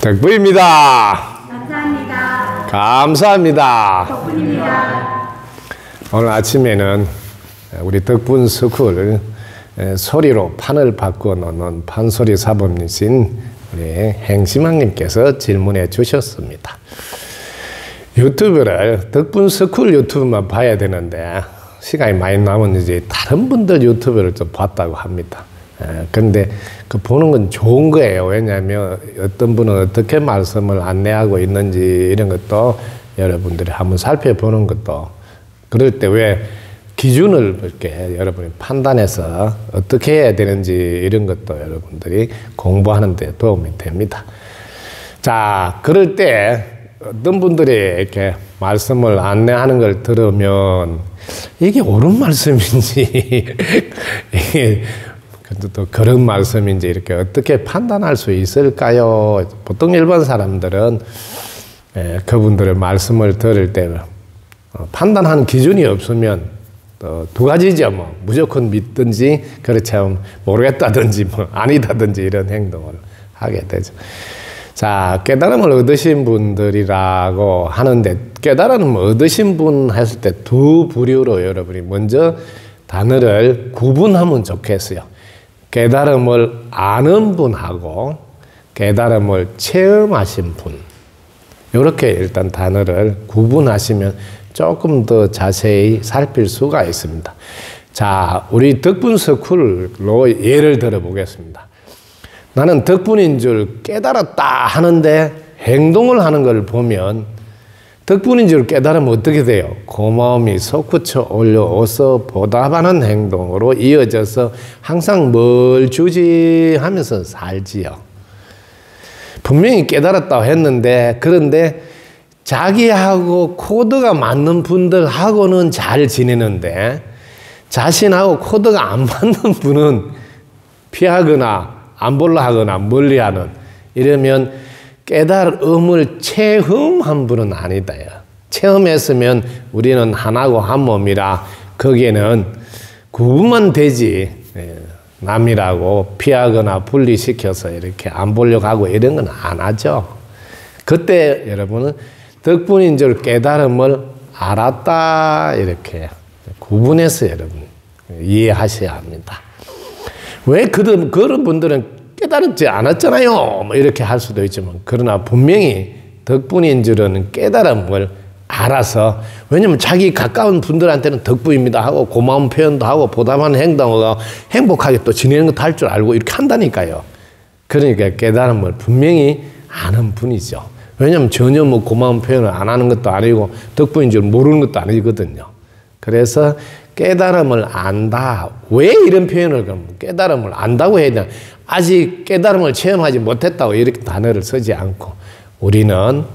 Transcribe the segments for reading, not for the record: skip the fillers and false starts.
덕분입니다. 감사합니다. 감사합니다. 덕분입니다. 오늘 아침에는 우리 덕분 스쿨 소리로 판을 바꾸어 놓는 판소리 사범이신 우리 행시망님께서 질문해 주셨습니다. 유튜브를 덕분 스쿨 유튜브만 봐야 되는데 시간이 많이 남은 이제 다른 분들 유튜브를 좀 봤다고 합니다. 근데 그 보는 건 좋은 거예요. 왜냐하면 어떤 분은 어떻게 말씀을 안내하고 있는지 이런 것도 여러분들이 한번 살펴보는 것도, 그럴 때 왜 기준을 이렇게 여러분이 판단해서 어떻게 해야 되는지 이런 것도 여러분들이 공부하는 데 도움이 됩니다. 자, 그럴 때 어떤 분들이 이렇게 말씀을 안내하는 걸 들으면 이게 옳은 말씀인지 이게 또 그런 말씀인지 이렇게 어떻게 판단할 수 있을까요? 보통 일반 사람들은 그분들의 말씀을 들을 때 판단하는 기준이 없으면 두 가지죠. 뭐 무조건 믿든지 그렇지 않으면 모르겠다든지 뭐 아니다든지 이런 행동을 하게 되죠. 자, 깨달음을 얻으신 분들이라고 하는데, 깨달음을 얻으신 분 했을 때 두 부류로 여러분이 먼저 단어를 구분하면 좋겠어요. 깨달음을 아는 분하고 깨달음을 체험하신 분, 이렇게 일단 단어를 구분하시면 조금 더 자세히 살필 수가 있습니다. 자, 우리 덕분 스쿨로 예를 들어 보겠습니다. 나는 덕분인 줄 깨달았다 하는데 행동을 하는 걸 보면 덕분인 줄 깨달으면 어떻게 돼요? 고마움이 솟구쳐 올려오서 보답하는 행동으로 이어져서 항상 뭘 주지 하면서 살지요. 분명히 깨달았다고 했는데, 그런데 자기하고 코드가 맞는 분들하고는 잘 지내는데 자신하고 코드가 안 맞는 분은 피하거나 안 볼라 하거나 멀리하는, 이러면 깨달음을 체험한 분은 아니다. 체험했으면 우리는 하나고 한 몸이라 거기에는 구분만 되지 남이라고 피하거나 분리시켜서 이렇게 안 보려고 하고 이런 건 안 하죠. 그때 여러분은 덕분인 줄 깨달음을 알았다 이렇게 구분해서 여러분 이해하셔야 합니다. 왜 그런 분들은 깨달지 않았잖아요 뭐 이렇게 할 수도 있지만, 그러나 분명히 덕분인 줄은 깨달음을 알아서, 왜냐면 자기 가까운 분들한테는 덕분입니다 하고 고마운 표현도 하고 보답하는 행동을 하고 행복하게 또 지내는 것도 할 줄 알고 이렇게 한다니까요. 그러니까 깨달음을 분명히 아는 분이죠. 왜냐면 전혀 뭐 고마운 표현을 안 하는 것도 아니고 덕분인 줄 모르는 것도 아니거든요. 그래서 깨달음을 안다. 왜 이런 표현을 그럼 깨달음을 안다고 해야 되나? 아직 깨달음을 체험하지 못했다고 이렇게 단어를 쓰지 않고, 우리는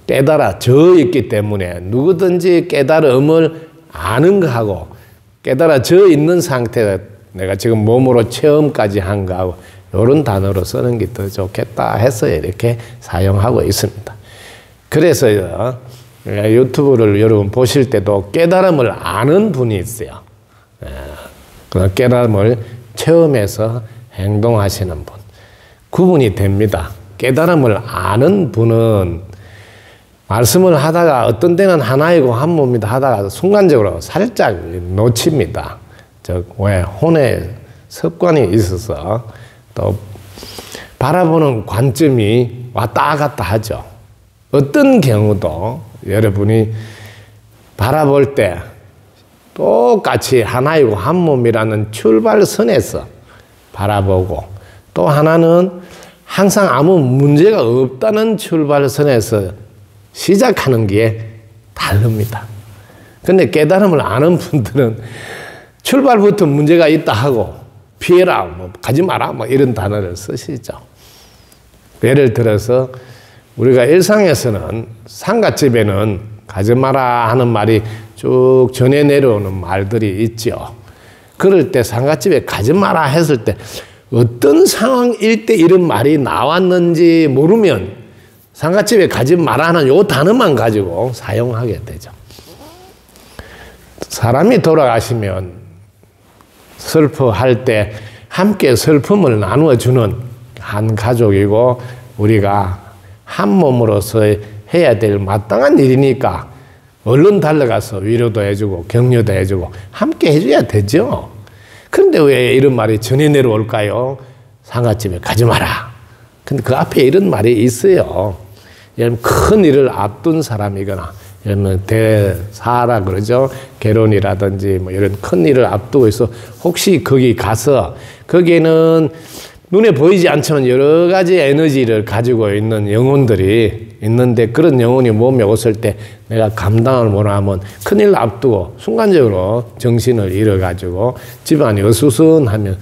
깨달아져 있기 때문에 누구든지 깨달음을 아는 거하고 깨달아져 있는 상태가 내가 지금 몸으로 체험까지 한 거하고 이런 단어로 쓰는 게 더 좋겠다 해서 이렇게 사용하고 있습니다. 그래서요, 유튜브를 여러분 보실 때도 깨달음을 아는 분이 있어요. 그 깨달음을 체험해서 행동하시는 분, 구분이 됩니다. 깨달음을 아는 분은 말씀을 하다가 어떤 때는 하나이고 한 몸이다 하다가 순간적으로 살짝 놓칩니다. 왜 혼의 습관이 있어서 또 바라보는 관점이 왔다 갔다 하죠. 어떤 경우도 여러분이 바라볼 때 똑같이 하나이고 한 몸이라는 출발선에서 바라보고, 또 하나는 항상 아무 문제가 없다는 출발선에서 시작하는 게 다릅니다. 근데 깨달음을 아는 분들은 출발부터 문제가 있다 하고 피해라, 뭐 가지 마라, 뭐 이런 단어를 쓰시죠. 예를 들어서 우리가 일상에서는 상갓집에는 가지 마라 하는 말이 쭉 전해 내려오는 말들이 있죠. 그럴 때 상갓집에 가지 마라 했을 때 어떤 상황일 때 이런 말이 나왔는지 모르면 상갓집에 가지 마라 하는 요 단어만 가지고 사용하게 되죠. 사람이 돌아가시면 슬퍼할 때 함께 슬픔을 나누어주는 한 가족이고, 우리가 한 몸으로서 해야 될 마땅한 일이니까 얼른 달려가서 위로도 해주고 격려도 해주고 함께 해줘야 되죠. 그런데 왜 이런 말이 전해 내려올까요? 상가집에 가지 마라. 근데 그 앞에 이런 말이 있어요. 예를 들면 큰 일을 앞둔 사람이거나, 예를 들면 대사라 그러죠. 결혼이라든지 뭐 이런 큰 일을 앞두고 있어. 혹시 거기 가서 거기에는 눈에 보이지 않지만 여러 가지 에너지를 가지고 있는 영혼들이 있는데, 그런 영혼이 몸에 왔을 때 내가 감당을 못하면 큰일 앞두고 순간적으로 정신을 잃어가지고 집안이 어수선하면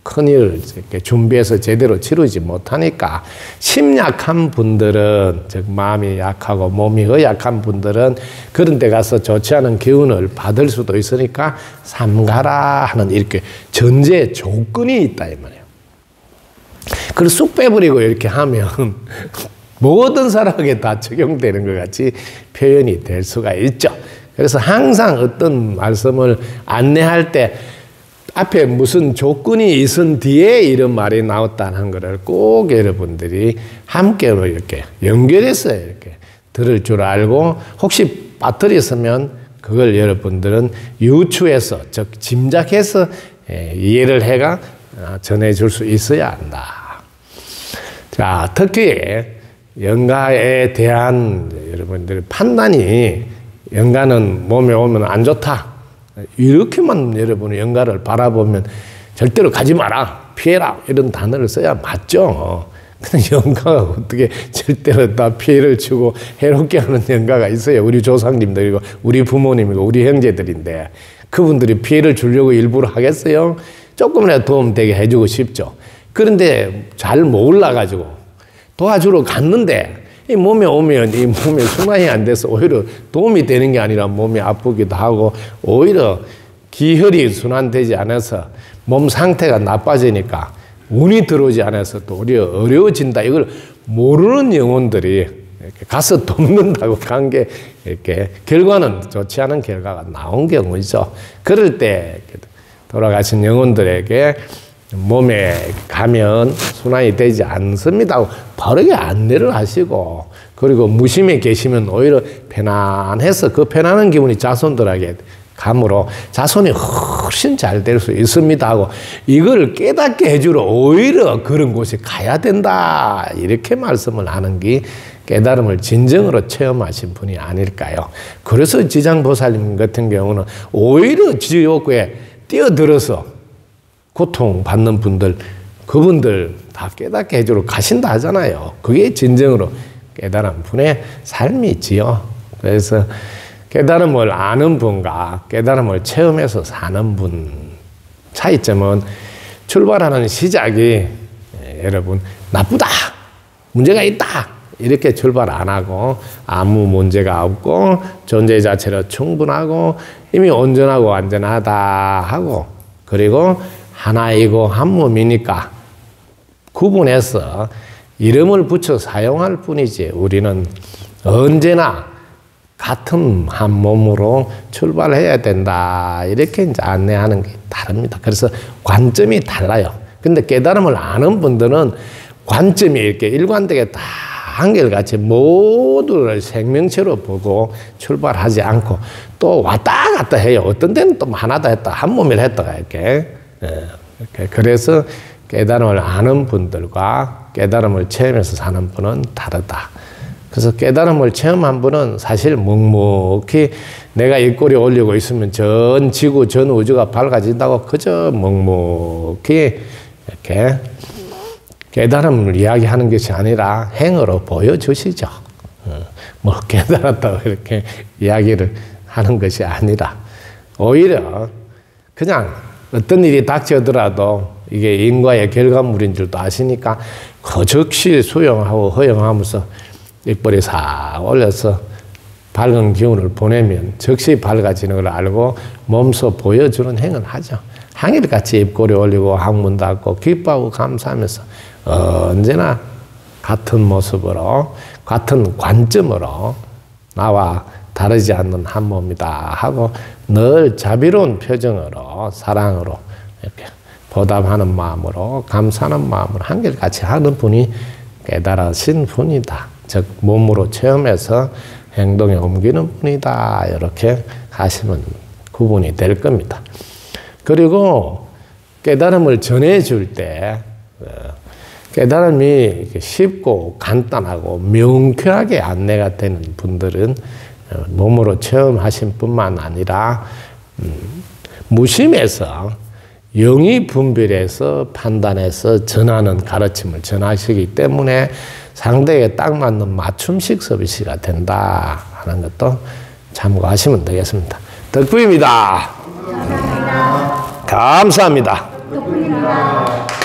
큰일을 이렇게 준비해서 제대로 치르지 못하니까, 심약한 분들은, 즉 마음이 약하고 몸이 허약한 분들은 그런 데 가서 좋지 않은 기운을 받을 수도 있으니까 삼가라 하는 이렇게 전제 조건이 있다 이 말이에요. 그걸 쑥 빼버리고 이렇게 하면 모든 사람에게 다 적용되는 것 같이 표현이 될 수가 있죠. 그래서 항상 어떤 말씀을 안내할 때 앞에 무슨 조건이 있은 뒤에 이런 말이 나왔다는 것을 꼭 여러분들이 함께 이렇게 연결해서 이렇게 들을 줄 알고, 혹시 빠뜨렸으면 그걸 여러분들은 유추해서, 즉 짐작해서 이해를 해가 전해줄 수 있어야 한다. 자, 특히 영가에 대한 여러분들의 판단이, 영가는 몸에 오면 안 좋다, 이렇게만 여러분이 영가를 바라보면 절대로 가지 마라, 피해라 이런 단어를 써야 맞죠. 근데 영가가 어떻게 절대로 다 피해를 주고 해롭게 하는 영가가 있어요. 우리 조상님들이고 우리 부모님이고 우리 형제들인데 그분들이 피해를 주려고 일부러 하겠어요? 조금이라도 도움되게 해주고 싶죠. 그런데 잘 몰라가지고 도와주러 갔는데 이 몸에 오면 이 몸에 순환이 안 돼서 오히려 도움이 되는 게 아니라 몸이 아프기도 하고, 오히려 기혈이 순환되지 않아서 몸 상태가 나빠지니까 운이 들어오지 않아서 또 오히려 어려워진다. 이걸 모르는 영혼들이 이렇게 가서 돕는다고 간 게 이렇게 결과는 좋지 않은 결과가 나온 경우죠. 그럴 때 돌아가신 영혼들에게 몸에 가면 순환이 되지 않습니다 하고 바르게 안내를 하시고, 그리고 무심에 계시면 오히려 편안해서 그 편안한 기분이 자손들에게 감으로 자손이 훨씬 잘 될 수 있습니다 하고, 이걸 깨닫게 해주러 오히려 그런 곳에 가야 된다, 이렇게 말씀을 하는 게 깨달음을 진정으로 체험하신 분이 아닐까요? 그래서 지장보살님 같은 경우는 오히려 지옥에 뛰어들어서 고통받는 분들, 그분들 다 깨닫게 해주러 가신다 하잖아요. 그게 진정으로 깨달은 분의 삶이지요. 그래서 깨달음을 아는 분과 깨달음을 체험해서 사는 분 차이점은, 출발하는 시작이 여러분 나쁘다, 문제가 있다 이렇게 출발 안 하고 아무 문제가 없고 존재 자체로 충분하고 이미 온전하고 완전하다 하고, 그리고 하나이고 한 몸이니까 구분해서 이름을 붙여 사용할 뿐이지, 우리는 언제나 같은 한 몸으로 출발해야 된다, 이렇게 이제 안내하는 게 다릅니다. 그래서 관점이 달라요. 근데 깨달음을 아는 분들은 관점이 이렇게 일관되게 다 한결같이 모두를 생명체로 보고 출발하지 않고 또 왔다 갔다 해요. 어떤 데는 또 하나다 했다, 한 몸을 했다가 이렇게. 그래서 깨달음을 아는 분들과 깨달음을 체험해서 사는 분은 다르다. 그래서 깨달음을 체험한 분은 사실 묵묵히 내가 입꼬리 올리고 있으면 전 지구, 전 우주가 밝아진다고 그저 묵묵히 이렇게 깨달음을 이야기하는 것이 아니라 행으로 보여주시죠. 뭐 깨달았다고 이렇게 이야기를 하는 것이 아니라 오히려 그냥 어떤 일이 닥쳐더라도 이게 인과의 결과물인 줄도 아시니까 그 즉시 수용하고 허용하면서 입꼬리 싹 올려서 밝은 기운을 보내면 즉시 밝아지는 걸 알고 몸소 보여주는 행을 하죠. 항일같이 입꼬리 올리고 항문 닫고 기뻐하고 감사하면서 언제나 같은 모습으로 같은 관점으로 나와 다르지 않는 한 몸이다 하고 늘 자비로운 표정으로 사랑으로 이렇게 보답하는 마음으로 감사하는 마음으로 한결같이 하는 분이 깨달으신 분이다. 즉 몸으로 체험해서 행동에 옮기는 분이다. 이렇게 하시면 구분이 될 겁니다. 그리고 깨달음을 전해줄 때 깨달음이 쉽고 간단하고 명쾌하게 안내가 되는 분들은 몸으로 체험하신 뿐만 아니라 무심해서 영이 분별해서 판단해서 전하는 가르침을 전하시기 때문에 상대에게 딱 맞는 맞춤식 서비스가 된다 하는 것도 참고하시면 되겠습니다. 덕구입니다. 감사합니다. 덕분입니다.